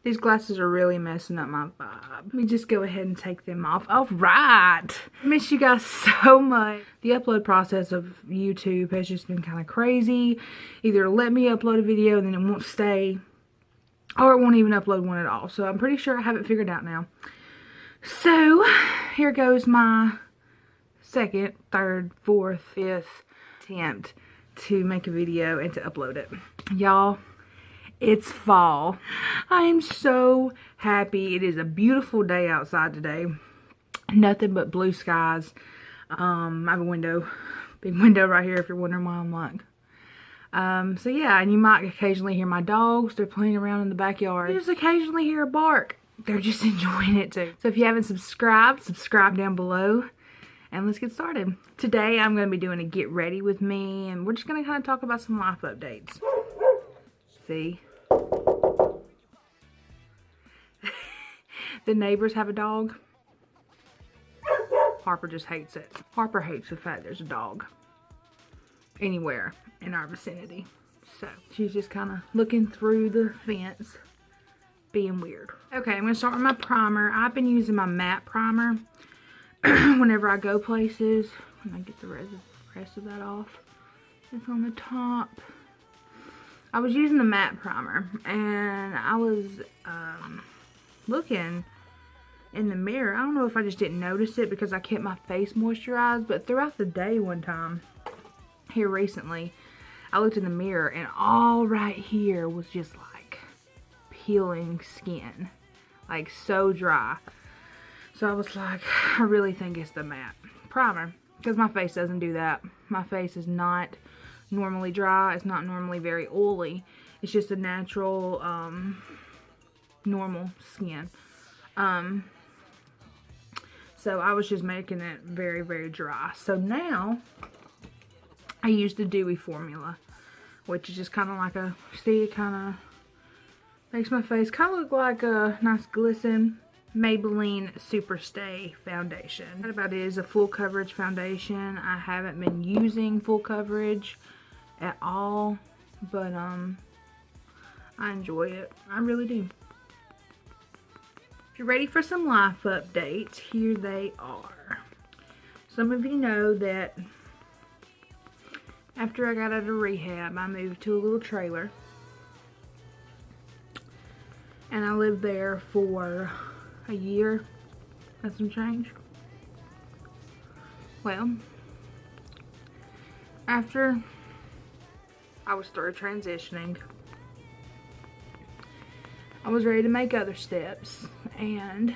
These glasses are really messing up my vibe. Let me just go ahead and take them off. All right. I miss you guys so much. The upload process of YouTube has just been kind of crazy. Either let me upload a video and then it won't stay, or it won't even upload one at all. So I'm pretty sure I have it figured out now. So here goes my second, third, fourth, fifth attempt to make a video and to upload it. Y'all, it's fall. I am so happy. It is a beautiful day outside today. Nothing but blue skies. I have a window, big window right here if you're wondering why I'm like. So yeah, and you might occasionally hear my dogs. They're playing around in the backyard. You just occasionally hear a bark. They're just enjoying it too. So if you haven't subscribed, subscribe down below. And let's get started. Today I'm going to be doing a get ready with me. And we're just going to kind of talk about some life updates. See? The neighbors have a dog. Harper just hates it. Harper hates the fact there's a dog anywhere in our vicinity. So she's just kind of looking through the fence, being weird. Okay, I'm going to start with my primer. I've been using my matte primer whenever I go places. When I get the rest of that off. It's on the top. I was using the matte primer and I was looking in the mirror. I don't know if I just didn't notice it because I kept my face moisturized, but throughout the day one time here recently, I looked in the mirror and all right here was just like peeling skin, like so dry. So I was like, I really think it's the matte primer because my face doesn't do that. My face is not normally dry. It's not normally very oily. It's just a natural normal skin. So I was just making it very, very dry. So now I use the Dewy formula, which is just kind of like a, see, it kind of makes my face kind of look like a nice glisten Maybelline Super Stay foundation. That about it is a full coverage foundation. I haven't been using full coverage at all, but I enjoy it. I really do. If you're ready for some life updates, here they are. Some of you know that after I got out of rehab, I moved to a little trailer. And I lived there for a year and some change. Well, after I was through transitioning, I was ready to make other steps, and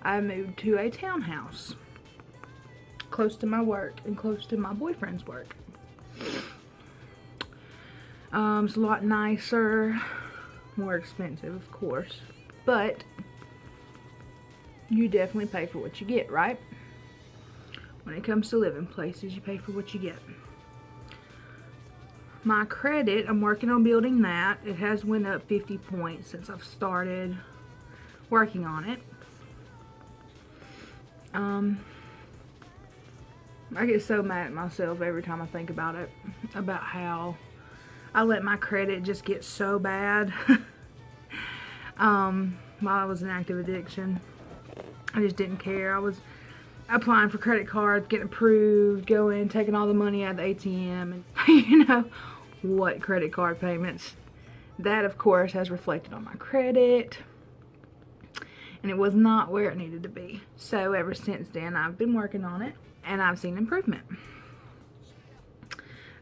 I moved to a townhouse close to my work and close to my boyfriend's work. It's a lot nicer, more expensive, of course, but you definitely pay for what you get, right? When it comes to living places, you pay for what you get. My credit, I'm working on building that. It has went up 50 points since I've started working on it. I get so mad at myself every time I think about it, about how I let my credit just get so bad while I was in active addiction. I just didn't care. I was applying for credit cards, getting approved, going, taking all the money out of the ATM, and you know what credit card payments. That, of course, has reflected on my credit, and it was not where it needed to be. So ever since then, I've been working on it, and I've seen improvement.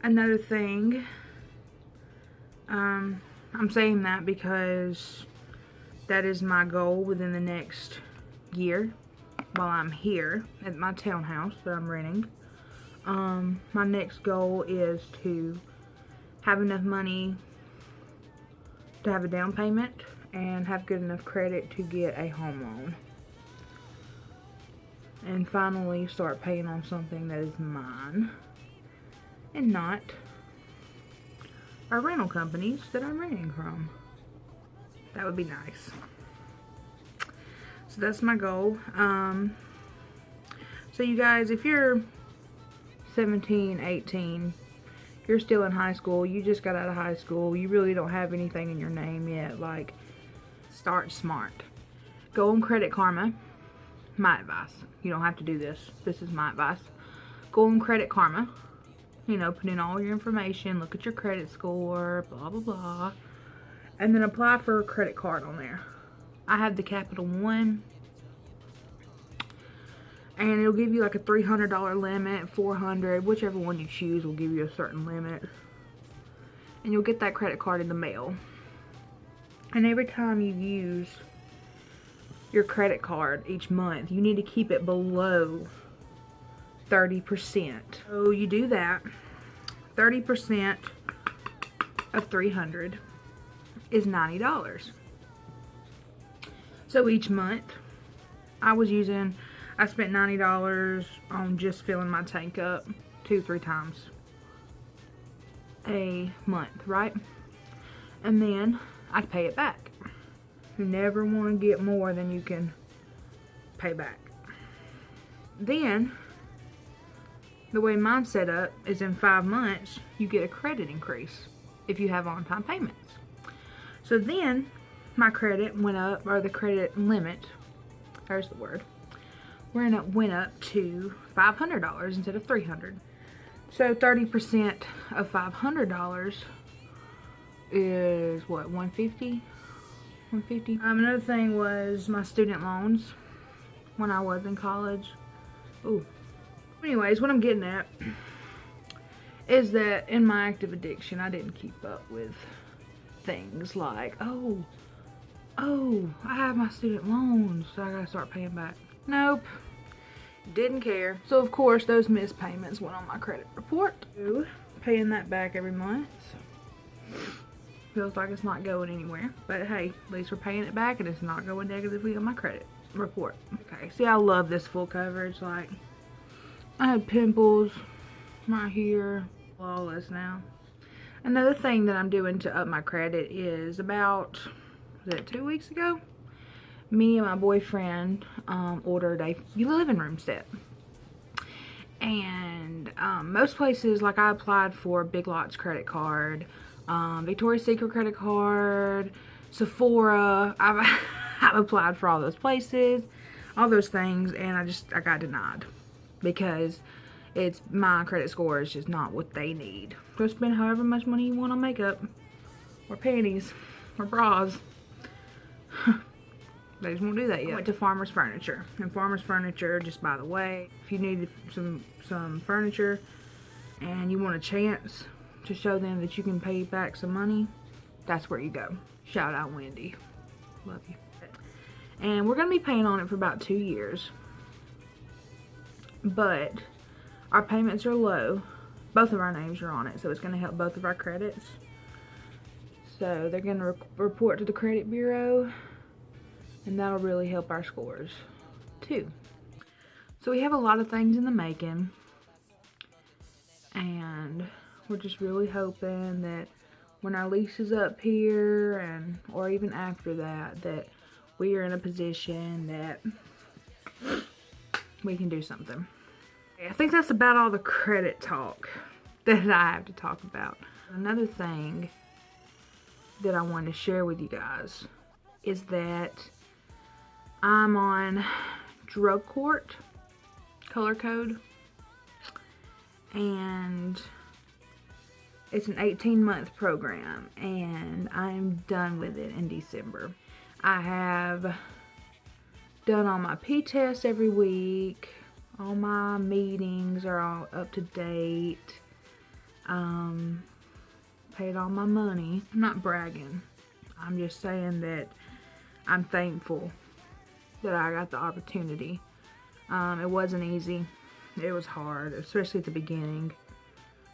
Another thing, I'm saying that because that is my goal within the next year while I'm here at my townhouse that I'm renting. My next goal is to have enough money to have a down payment and have good enough credit to get a home loan. And finally start paying on something that is mine and not our rental companies that I'm renting from. That would be nice. So that's my goal. So you guys, if you're 17, 18, you're still in high school, you just got out of high school, you really don't have anything in your name yet, like Start smart. Go on Credit Karma. My advice. You don't have to do this. This is my advice. Go on Credit Karma. You know, put in all your information. Look at your credit score. Blah, blah, blah. And then apply for a credit card on there. I have the Capital One. And it'll give you like a $300 limit, $400, whichever one you choose will give you a certain limit. And you'll get that credit card in the mail. And every time you use your credit card each month, you need to keep it below 30%. So you do that. 30% of $300 is $90. So each month, I spent $90 on just filling my tank up 2-3 times a month, right? And then I'd pay it back. You never want to get more than you can pay back. Then, the way mine's set up is in 5 months, you get a credit increase if you have on-time payments. So then, my credit went up, or the credit limit, there's the word, went up to $500 instead of $300. So 30% of $500 is what, $150? Another thing was my student loans when I was in college. Ooh. Anyways, what I'm getting at is that in my active addiction, I didn't keep up with things like, oh, I have my student loans, so I gotta start paying back. Nope. Didn't care. So of course those missed payments went on my credit report. Paying that back every month. Feels like it's not going anywhere. But hey, at least we're paying it back and it's not going negatively on my credit report. Okay, see, I love this full coverage. Like, I had pimples right here. Flawless now. Another thing that I'm doing to up my credit is about, was it 2 weeks ago? Me and my boyfriend ordered a living room set. And most places, like I applied for Big Lots credit card, Victoria's Secret credit card, Sephora. I've applied for all those places, all those things, and I got denied because my credit score is just not what they need. Go spend however much money you want on makeup or panties or bras. They just won't do that yet. I went to Farmer's Furniture. And Farmer's Furniture, just by the way, if you need some furniture and you want a chance to show them that you can pay back some money, that's where you go. Shout out Wendy. Love you. And we're going to be paying on it for about 2 years. But our payments are low. Both of our names are on it, so it's going to help both of our credits. So they're going to report to the credit bureau. And that'll really help our scores too. So we have a lot of things in the making. And we're just really hoping that when our lease is up here, or even after that, that we are in a position that we can do something. I think that's about all the credit talk that I have to talk about. Another thing that I wanted to share with you guys is that I'm on drug court, color code, and it's an 18-month program, and I'm done with it in December. I have done all my P-tests every week. All my meetings are all up to date. Paid all my money. I'm not bragging. I'm just saying that I'm thankful that I got the opportunity. It wasn't easy. It was hard, especially at the beginning,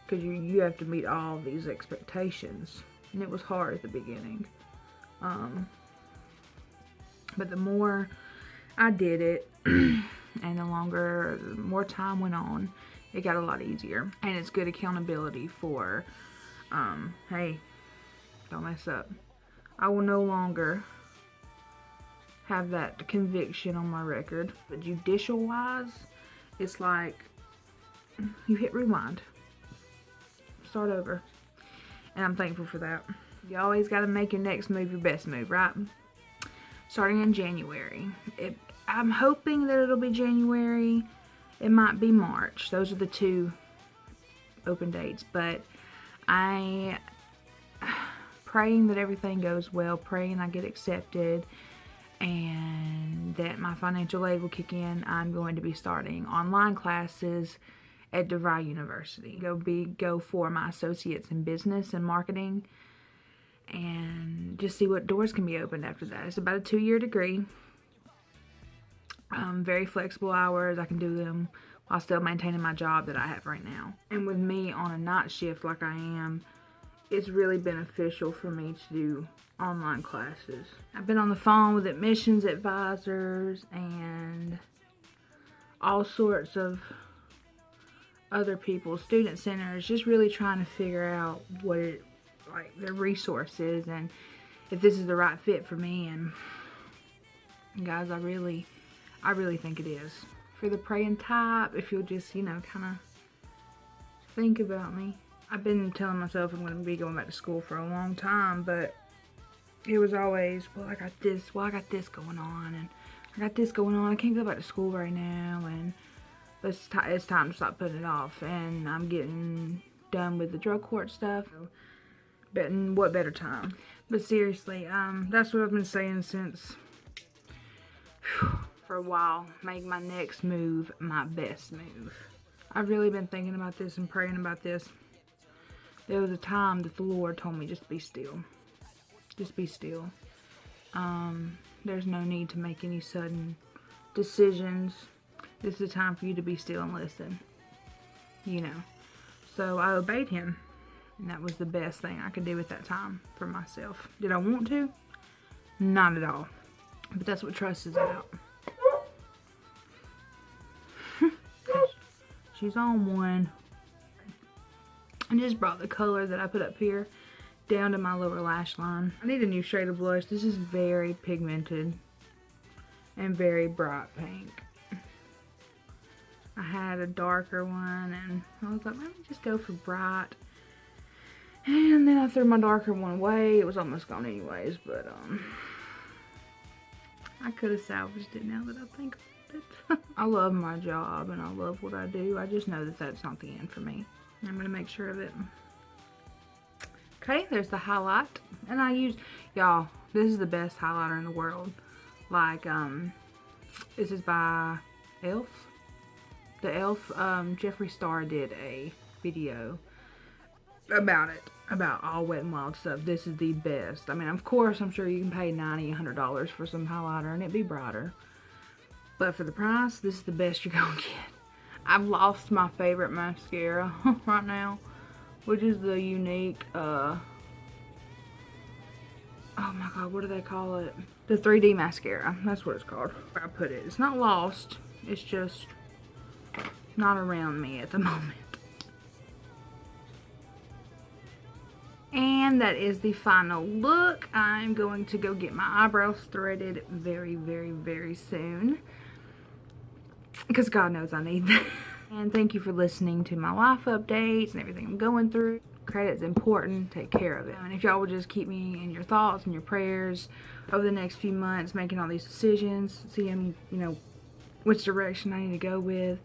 because you have to meet all of these expectations, and it was hard at the beginning. But the more I did it, and the more time went on, it got a lot easier. And it's good accountability for, hey, don't mess up. I will no longer have that conviction on my record. But judicial wise, it's like you hit rewind, start over, and I'm thankful for that. You always got to make your next move your best move, right? starting in January. I'm hoping that it'll be January. It might be March. Those are the two open dates, but I praying that everything goes well, praying I get accepted and that my financial aid will kick in. I'm going to be starting online classes at Grwm University. Go for my associates in business and marketing, and just see what doors can be opened after that. It's about a 2-year degree. Very flexible hours. I can do them while still maintaining my job that I have right now. And with me on a night shift like I am, it's really beneficial for me to do online classes. I've been on the phone with admissions advisors and all sorts of other people, student centers, just really trying to figure out what the resources and if this is the right fit for me. And guys, I really think it is. For the praying type, if you'll just, kind of think about me. I've been telling myself I'm going to be going back to school for a long time, but it was always, well, I got this going on, and I got this going on. I can't go back to school right now, and it's time to stop putting it off. And I'm getting done with the drug court stuff. But what better time? But seriously, that's what I've been saying since for a while. Make my next move my best move. I've really been thinking about this and praying about this. There was a time that the Lord told me, just be still. Just be still. There's no need to make any sudden decisions. This is a time for you to be still and listen. So I obeyed him. And that was the best thing I could do at that time for myself. Did I want to? Not at all. But that's what trust is about. She's on one. I just brought the color that I put up here down to my lower lash line. I need a new shade of blush. This is very pigmented and very bright pink. I had a darker one and I was like, let me just go for bright. And then I threw my darker one away. It was almost gone anyways, but I could have salvaged it now that I think about it. I love my job and I love what I do. I just know that that's not the end for me. I'm going to make sure of it. Okay, there's the highlight. And I use, y'all, this is the best highlighter in the world. Like, this is by e.l.f. The e.l.f. Jeffree Star did a video about it. About all Wet n Wild stuff. This is the best. I mean, of course, I'm sure you can pay $90, $100 for some highlighter and it'd be brighter. But for the price, this is the best you're going to get. I've lost my favorite mascara right now, which is the Unique, oh my god, what do they call it? The 3D mascara. That's what it's called. Where I put it. It's not lost. It's just not around me at the moment. And that is the final look. I'm going to go get my eyebrows threaded very, very, very soon. Because God knows I need that. And thank you for listening to my life updates and everything I'm going through. Credit's important. Take care of it. And if y'all would just keep me in your thoughts and your prayers over the next few months, making all these decisions, seeing, which direction I need to go with,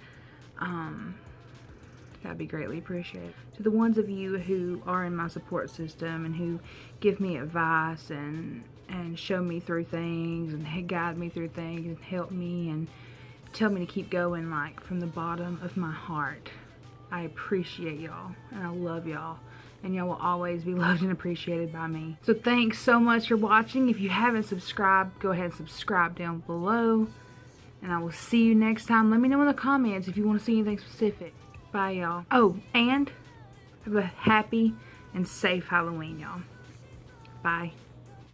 that'd be greatly appreciated. To the ones of you who are in my support system and who give me advice and show me through things and guide me through things and help me and tell me to keep going, like, from the bottom of my heart, I appreciate y'all and I love y'all, and y'all will always be loved and appreciated by me. So thanks so much for watching. If you haven't subscribed, go ahead and subscribe down below, and I will see you next time. Let me know in the comments if you want to see anything specific. Bye, y'all. Oh, and have a happy and safe Halloween, y'all. Bye.